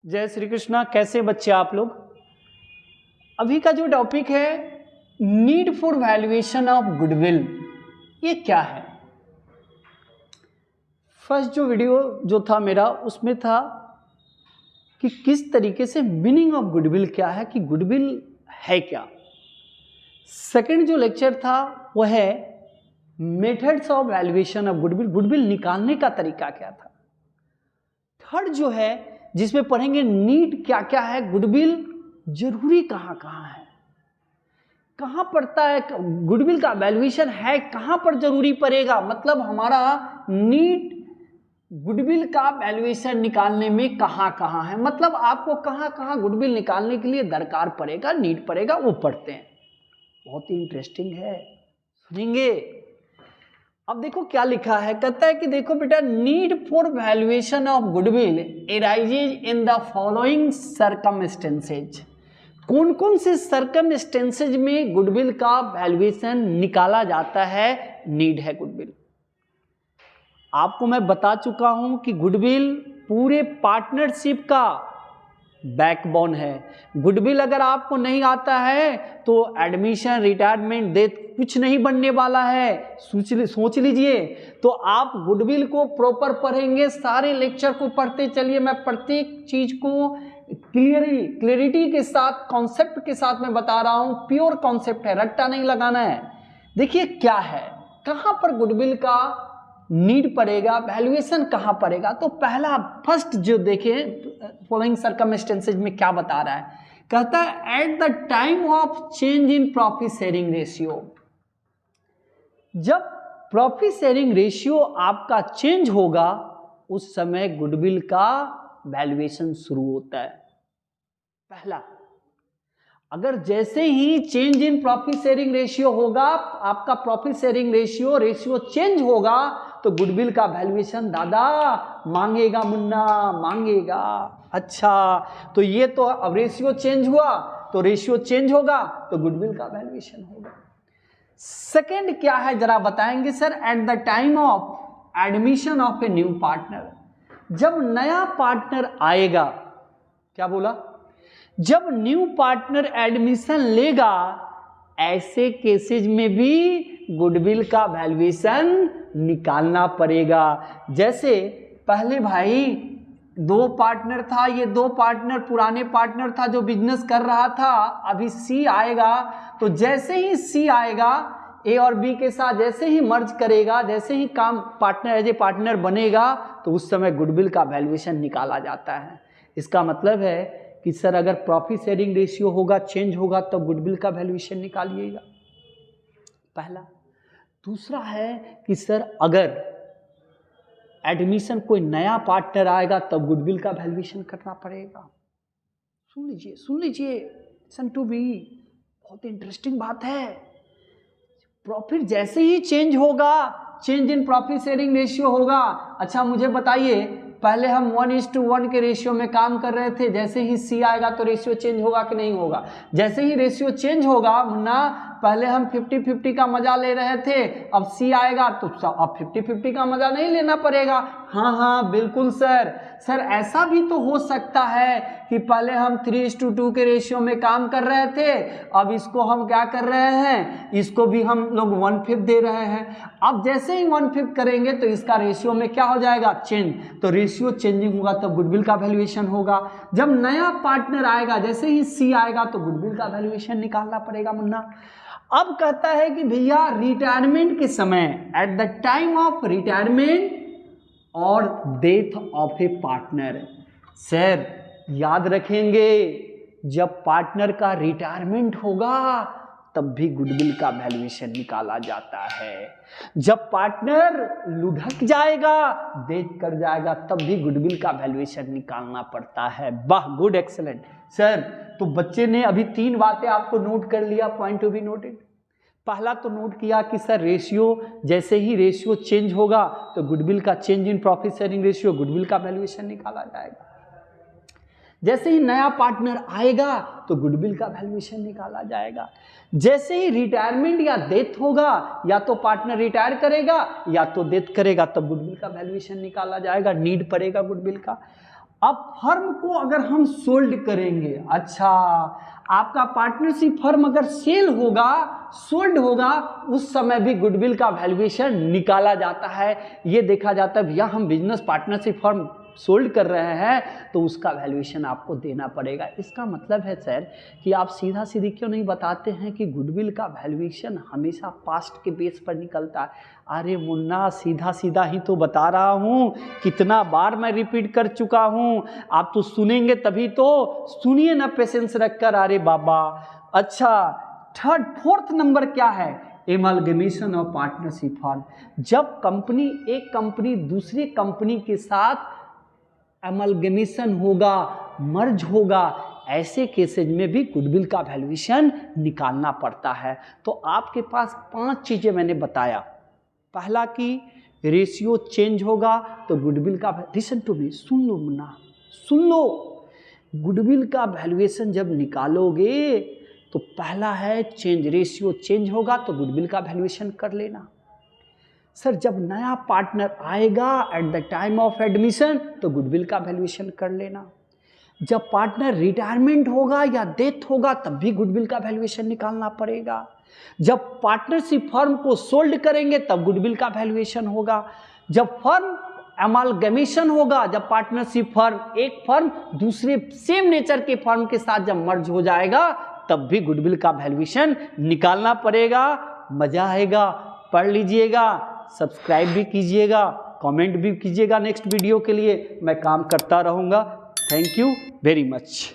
जय श्री कृष्णा। कैसे बच्चे आप लोग? अभी का जो टॉपिक है need for valuation of goodwill, ये क्या है? फर्स्ट जो वीडियो जो था मेरा उसमें था कि किस तरीके से मीनिंग ऑफ गुडविल क्या है, कि गुडविल है क्या। सेकंड जो लेक्चर था वो है methods of valuation of goodwill, goodwill निकालने का तरीका क्या था। थर्ड जो है जिसमें पढ़ेंगे नीड क्या क्या है, गुडविल जरूरी कहाँ कहाँ है, कहाँ पड़ता है गुडविल का वैल्यूएशन है, कहाँ पर जरूरी पड़ेगा। मतलब हमारा नीड गुडविल का वैल्यूएशन निकालने में कहाँ कहाँ है, मतलब आपको कहाँ कहाँ गुडविल निकालने के लिए दरकार पड़ेगा, नीड पड़ेगा, वो पढ़ते हैं। बहुत ही इंटरेस्टिंग है, सुनेंगे। अब देखो क्या लिखा है, कहता है कि देखो बेटा, need for valuation of goodwill arises in the following circumstances. कौन कौन से सर्कमस्टेंसेज में गुडविल का वैल्यूएशन निकाला जाता है, नीड है गुडविल। आपको मैं बता चुका हूं कि गुडविल पूरे पार्टनरशिप का बैकबोन है। गुडविल अगर आपको नहीं आता है तो एडमिशन, रिटायरमेंट, डेथ कुछ नहीं बनने वाला है। सोच लीजिए। तो आप गुडविल को प्रॉपर पढ़ेंगे, सारे लेक्चर को पढ़ते चलिए। मैं प्रत्येक चीज को क्लियरिटी के साथ, कॉन्सेप्ट के साथ मैं बता रहा हूं। प्योर कॉन्सेप्ट है, रट्टा नहीं लगाना है। देखिए क्या है, कहां पर गुडविल का नीड पड़ेगा, वैल्यूएशन कहां पड़ेगा। तो पहला फर्स्ट जो देखें फॉलोइंग सर्कमस्टेंसेज में क्या बता रहा है, कहता है eight the time of change in profit sharing ratio. जब प्रॉफिट शेयरिंग रेशियो आपका चेंज होगा उस समय गुडविल का वैल्यूएशन शुरू होता है। पहला, अगर जैसे ही change in profit sharing ratio होगा, आपका प्रॉफिट शेयरिंग रेशियो चेंज होगा तो गुडविल का वैल्यूएशन दादा मांगेगा, मुन्ना मांगेगा। अच्छा, तो ये तो अब रेशियो चेंज हुआ तो रेशियो चेंज होगा तो गुडविल का वैल्यूएशन होगा। सेकंड क्या है जरा बताएंगे sir? Eight the time of admission of a new partner. जब नया पार्टनर आएगा, क्या बोला, जब न्यू पार्टनर एडमिशन लेगा, ऐसे केसेज में भी गुडविल का वैल्यूएशन निकालना पड़ेगा। जैसे पहले भाई दो पार्टनर था, ये दो पार्टनर पुराने पार्टनर था जो बिजनेस कर रहा था। अभी सी आएगा तो जैसे ही सी आएगा, ए और बी के साथ जैसे ही मर्ज करेगा, जैसे ही काम पार्टनर एज ए पार्टनर बनेगा तो उस समय गुडविल का वैल्यूएशन निकाला जाता है। इसका मतलब है कि सर अगर प्रॉफिट शेयरिंग रेशियो होगा, चेंज होगा, तो गुडविल का वैल्यूएशन निकालिएगा, पहला। दूसरा है कि सर अगर एडमिशन कोई नया पार्टनर आएगा तब गुडविल का वैल्यूएशन करना पड़ेगा। सुन लीजिए लिसन टू बी, बहुत इंटरेस्टिंग बात है। प्रॉफिट जैसे ही चेंज होगा, change in profit sharing ratio होगा। अच्छा मुझे बताइए, पहले हम 1:1 के रेशियो में काम कर रहे थे, जैसे ही सी आएगा तो रेशियो चेंज होगा कि नहीं होगा? जैसे ही रेशियो चेंज होगा मुन्ना, पहले हम 50-50 का मजा ले रहे थे, अब सी आएगा तो अब 50-50 का मजा नहीं लेना पड़ेगा। हाँ बिल्कुल सर ऐसा भी तो हो सकता है कि पहले हम 3:2 के रेशियो में काम कर रहे थे, अब इसको हम क्या कर रहे हैं, इसको भी हम लोग 1/5 दे रहे हैं। अब जैसे ही 1/5 करेंगे तो इसका रेशियो में क्या हो जाएगा, चेंज। तो रेशियो चेंजिंग होगा तब गुडविल का वैल्यूएशन होगा। जब नया पार्टनर आएगा, जैसे ही सी आएगा तो गुडविल का वैल्यूएशन निकालना पड़ेगा मुन्ना। अब कहता है कि भैया रिटायरमेंट के समय, at the time of retirement और death of a partner. Sir याद रखेंगे, जब पार्टनर का रिटायरमेंट होगा तब भी गुडविल का वैल्यूएशन निकाला जाता है। जब पार्टनर लुढ़क जाएगा, डेथ कर जाएगा, तब भी गुडविल का वैल्यूएशन निकालना पड़ता है। वाह, गुड, एक्सेलेंट सर। तो बच्चे ने अभी 3 बातें आपको नोट कर लिया, पॉइंट टू बी नोटेड। पहला तो नोट किया कि सर रेशियो, जैसे ही रेशियो चेंज होगा तो गुडविल का, change in profit sharing ratio, goodwill का वैल्यूएशन निकाला जाएगा। जैसे ही नया पार्टनर आएगा तो गुडविल का वैल्यूएशन निकाला जाएगा। जैसे ही रिटायरमेंट या डेथ होगा, या तो पार्टनर रिटायर करेगा या तो डेथ करेगा, तब गुडविल का वैल्यूएशन निकाला जाएगा, नीड पड़ेगा गुडविल का। अब फर्म को अगर हम सोल्ड करेंगे, अच्छा आपका पार्टनरशिप फर्म अगर सेल होगा, सोल्ड होगा, उस समय भी गुडविल का वैल्यूएशन निकाला जाता है। ये देखा जाता है भैया हम बिजनेस पार्टनरशिप फर्म सोल्ड कर रहे हैं तो उसका वैल्यूएशन आपको देना पड़ेगा। इसका मतलब है सर कि आप सीधा सीधी क्यों नहीं बताते हैं कि गुडविल का वैल्यूएशन हमेशा पास्ट के बेस पर निकलता है। अरे मुन्ना सीधा सीधा ही तो बता रहा हूँ, कितना बार मैं रिपीट कर चुका हूँ, आप तो सुनेंगे तभी तो, सुनिए ना पेशेंस रखकर। अरे बाबा अच्छा, थर्ड फोर्थ नंबर क्या है, एमलगेमेशन ऑफ पार्टनरशिप फर्म। जब कंपनी, एक कंपनी दूसरी कंपनी के साथ एमलगेमेशन होगा, मर्ज होगा, ऐसे केसेज में भी गुडविल का वैल्यूएशन निकालना पड़ता है। तो आपके पास 5 चीज़ें मैंने बताया। पहला कि रेशियो चेंज होगा तो गुडविल का, लिसन टू मी, सुन लो मुन्ना, सुन लो, गुडविल का वैल्यूएशन जब निकालोगे तो पहला है चेंज, रेशियो चेंज होगा तो गुडविल का वैल्यूएशन कर लेना। सर जब नया पार्टनर आएगा eight the time of admission तो गुडविल का वैल्यूएशन कर लेना। जब पार्टनर रिटायरमेंट होगा या डेथ होगा तब भी गुडविल का वैल्यूएशन निकालना पड़ेगा। जब पार्टनरशिप फर्म को सोल्ड करेंगे तब गुडविल का वैल्यूएशन होगा। जब फर्म एमालगमेशन होगा, जब पार्टनरशिप फर्म, एक फर्म दूसरे सेम नेचर के फर्म के साथ जब मर्ज हो जाएगा तब भी गुडविल का वैल्यूएशन निकालना पड़ेगा। मजा आएगा, पढ़ लीजिएगा, सब्सक्राइब भी कीजिएगा, कमेंट भी कीजिएगा। नेक्स्ट वीडियो के लिए मैं काम करता रहूँगा। Thank you very much.